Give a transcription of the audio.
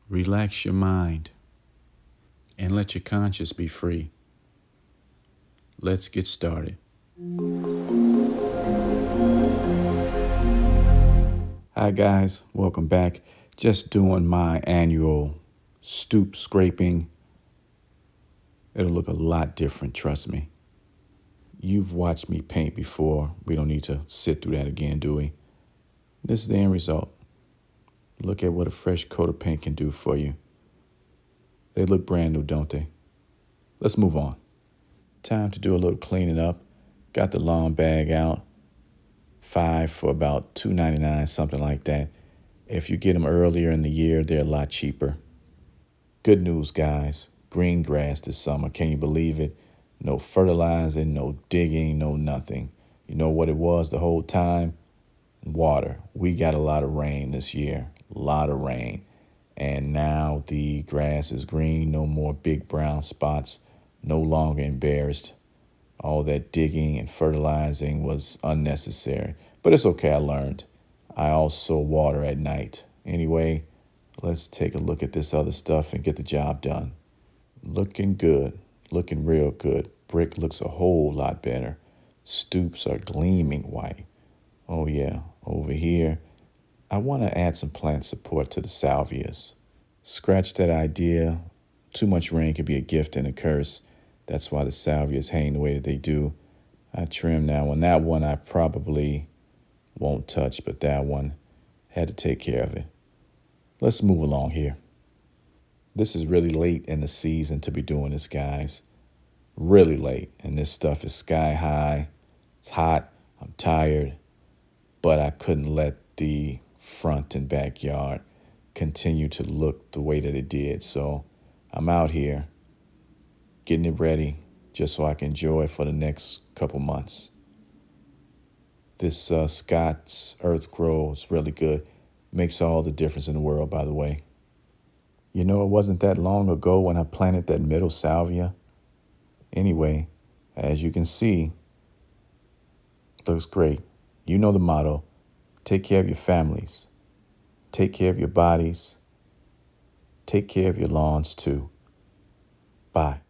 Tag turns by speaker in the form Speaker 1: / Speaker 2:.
Speaker 1: Relax your mind and let your conscience be free. Let's get started. Hi guys, welcome back. Just doing my annual stoop scraping. It'll look a lot different, trust me. You've watched me paint before. We don't need to sit through that again, do we? This is the end result. Look at what a fresh coat of paint can do for you. They look brand new, don't they? Let's move on. Time to do a little cleaning up. Got the lawn bag out. 5 for about $2.99, something like that. If you get them earlier in the year, they're a lot cheaper. Good news, guys. Green grass this summer. Can you believe it? No fertilizing, no digging, no nothing. You know what it was the whole time? Water. We got a lot of rain this year. A lot of rain. And now the grass is green. No more big brown spots. No longer embarrassed. All that digging and fertilizing was unnecessary. But it's okay, I learned. I also water at night. Anyway, let's take a look at this other stuff and get the job done. Looking good. Looking real good. Brick looks a whole lot better. Stoops are gleaming white. Oh yeah, over here, I want to add some plant support to the salvias. Scratch that idea. Too much rain could be a gift and a curse. That's why the salvias hang the way that they do. I trimmed that one. That one I probably won't touch, but that one had to take care of it. Let's move along here. This is really late in the season to be doing this, guys. Really late. And this stuff is sky high. It's hot. I'm tired. But I couldn't let the front and backyard continue to look the way that it did. So I'm out here getting it ready just so I can enjoy it for the next couple months. This Scott's Earthgro is really good. Makes all the difference in the world, by the way. You know, it wasn't that long ago when I planted that middle salvia. Anyway, as you can see, looks great. You know the motto. Take care of your families. Take care of your bodies. Take care of your lawns too. Bye.